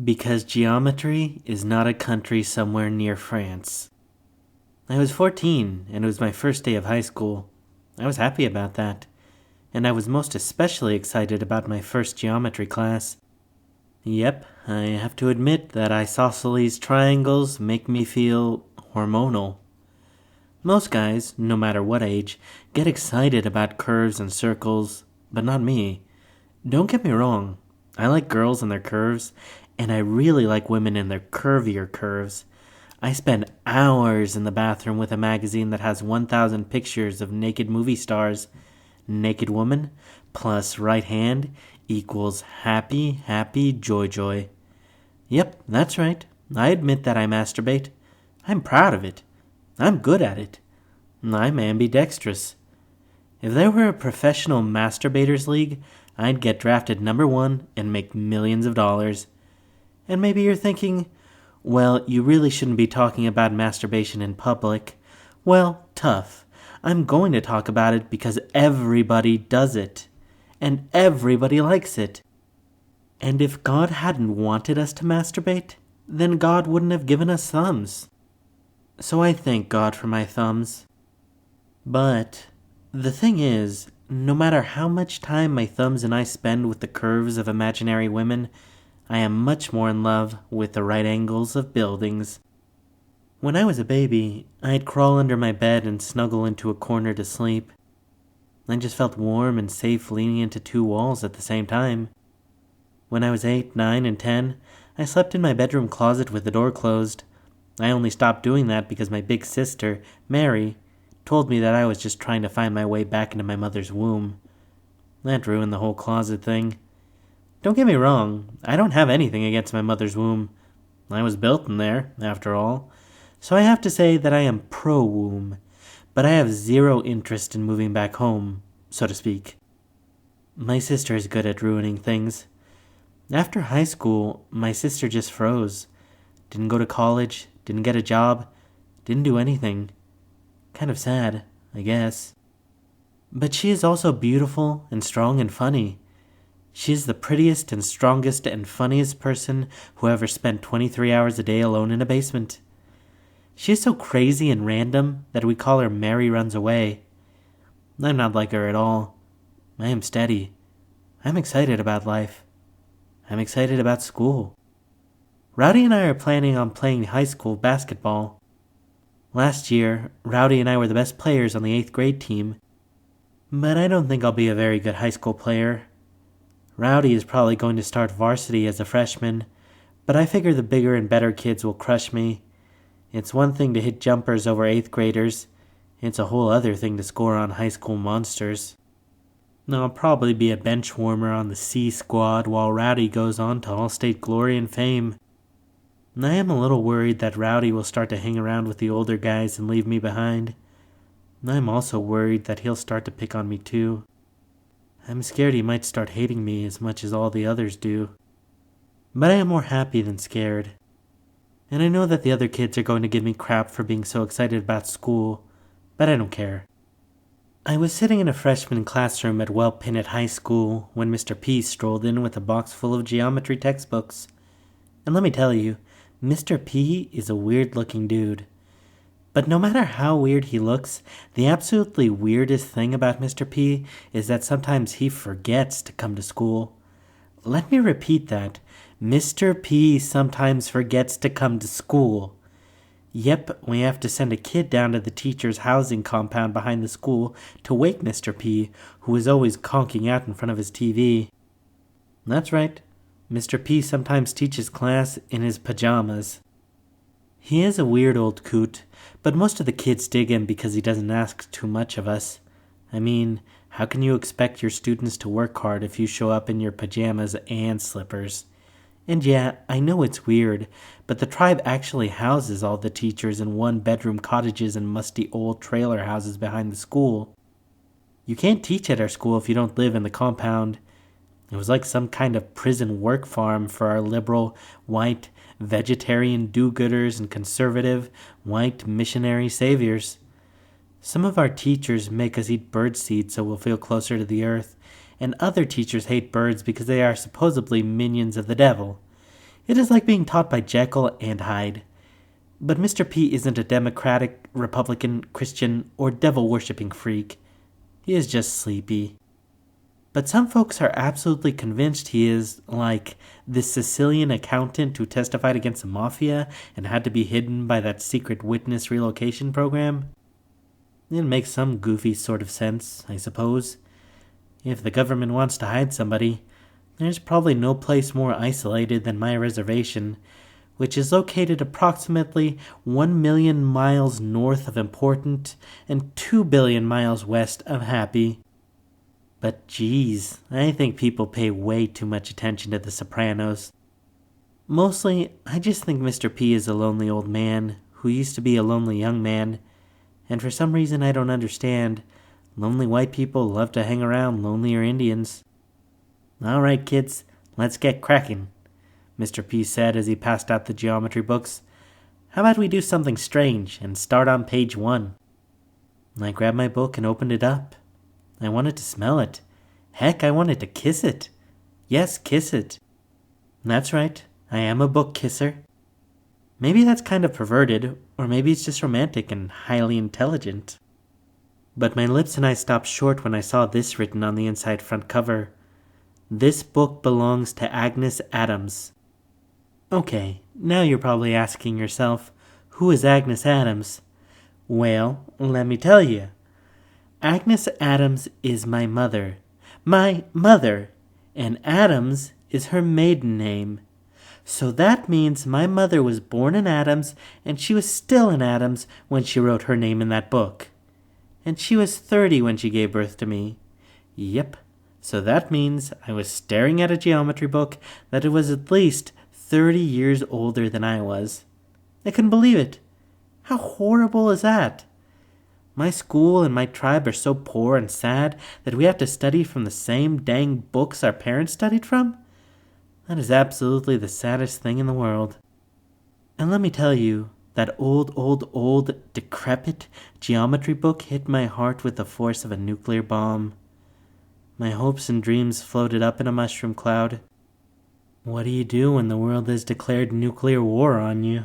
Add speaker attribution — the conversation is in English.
Speaker 1: Because geometry is not a country somewhere near France. I was 14, and it was my first day of high school. I was happy about that, and I was most especially excited about my first geometry class. Yep, I have to admit that isosceles triangles make me feel hormonal. Most guys, no matter what age, get excited about curves and circles, but not me. Don't get me wrong, I like girls and their curves, and I really like women in their curvier curves. I spend hours in the bathroom with a magazine that has 1,000 pictures of naked movie stars. Naked woman plus right hand equals happy, happy, joy, joy. Yep, that's right. I admit that I masturbate. I'm proud of it. I'm good at it. I'm ambidextrous. If there were a professional masturbators league, I'd get drafted number 1 and make millions of dollars. And maybe you're thinking, well, you really shouldn't be talking about masturbation in public. Well, tough. I'm going to talk about it because everybody does it. And everybody likes it. And if God hadn't wanted us to masturbate, then God wouldn't have given us thumbs. So I thank God for my thumbs. But the thing is, no matter how much time my thumbs and I spend with the curves of imaginary women, I am much more in love with the right angles of buildings. When I was a baby, I'd crawl under my bed and snuggle into a corner to sleep. I just felt warm and safe leaning into 2 walls at the same time. When I was 8, 9, and 10, I slept in my bedroom closet with the door closed. I only stopped doing that because my big sister, Mary, told me that I was just trying to find my way back into my mother's womb. That ruined the whole closet thing. Don't get me wrong, I don't have anything against my mother's womb. I was built in there, after all. So I have to say that I am pro-womb, but I have zero interest in moving back home, so to speak. My sister is good at ruining things. After high school, my sister just froze. Didn't go to college, didn't get a job, didn't do anything. Kind of sad, I guess. But she is also beautiful and strong and funny. She is the prettiest and strongest and funniest person who ever spent 23 hours a day alone in a basement. She is so crazy and random that we call her Mary Runs Away. I'm not like her at all. I am steady. I'm excited about life. I'm excited about school. Rowdy and I are planning on playing high school basketball. Last year, Rowdy and I were the best players on the 8th grade team, but I don't think I'll be a very good high school player. Rowdy is probably going to start varsity as a freshman, but I figure the bigger and better kids will crush me. It's one thing to hit jumpers over 8th graders. It's a whole other thing to score on high school monsters. I'll probably be a bench warmer on the C squad while Rowdy goes on to all-state glory and fame. I am a little worried that Rowdy will start to hang around with the older guys and leave me behind. I'm also worried that he'll start to pick on me too. I'm scared he might start hating me as much as all the others do. But I am more happy than scared. And I know that the other kids are going to give me crap for being so excited about school, but I don't care. I was sitting in a freshman classroom at Wellpinnet High School when Mr. P strolled in with a box full of geometry textbooks. And let me tell you, Mr. P is a weird-looking dude. But no matter how weird he looks, the absolutely weirdest thing about Mr. P is that sometimes he forgets to come to school. Let me repeat that. Mr. P sometimes forgets to come to school. Yep, we have to send a kid down to the teacher's housing compound behind the school to wake Mr. P, who is always conking out in front of his TV. That's right. Mr. P sometimes teaches class in his pajamas. He is a weird old coot, but most of the kids dig him because he doesn't ask too much of us. I mean, how can you expect your students to work hard if you show up in your pajamas and slippers? And yeah, I know it's weird, but the tribe actually houses all the teachers in 1-bedroom cottages and musty old trailer houses behind the school. You can't teach at our school if you don't live in the compound. It was like some kind of prison work farm for our liberal, white, vegetarian do-gooders and conservative, white missionary saviors. Some of our teachers make us eat birdseed so we'll feel closer to the earth, and other teachers hate birds because they are supposedly minions of the devil. It is like being taught by Jekyll and Hyde. But Mr. P isn't a Democratic, Republican, Christian, or devil-worshipping freak. He is just sleepy. But some folks are absolutely convinced he is, like, this Sicilian accountant who testified against the mafia and had to be hidden by that secret witness relocation program. It makes some goofy sort of sense, I suppose. If the government wants to hide somebody, there's probably no place more isolated than my reservation, which is located approximately 1 million miles north of important and 2 billion miles west of happy. But geez, I think people pay way too much attention to The Sopranos. Mostly, I just think Mr. P is a lonely old man who used to be a lonely young man, and for some reason I don't understand, lonely white people love to hang around lonelier Indians. All right, kids, let's get cracking, Mr. P said as he passed out the geometry books. How about we do something strange and start on page 1? I grabbed my book and opened it up. I wanted to smell it. Heck, I wanted to kiss it. Yes, kiss it. That's right, I am a book kisser. Maybe that's kind of perverted, or maybe it's just romantic and highly intelligent. But my lips and I stopped short when I saw this written on the inside front cover. This book belongs to Agnes Adams. Okay, now you're probably asking yourself, who is Agnes Adams? Well, let me tell you. Agnes Adams is my mother. My mother! And Adams is her maiden name. So that means my mother was born in Adams, and she was still in Adams when she wrote her name in that book. And she was 30 when she gave birth to me. Yep, so that means I was staring at a geometry book that it was at least 30 years older than I was. I couldn't believe it. How horrible is that? My school and my tribe are so poor and sad that we have to study from the same dang books our parents studied from? That is absolutely the saddest thing in the world. And let me tell you, that old, decrepit geometry book hit my heart with the force of a nuclear bomb. My hopes and dreams floated up in a mushroom cloud. What do you do when the world has declared nuclear war on you?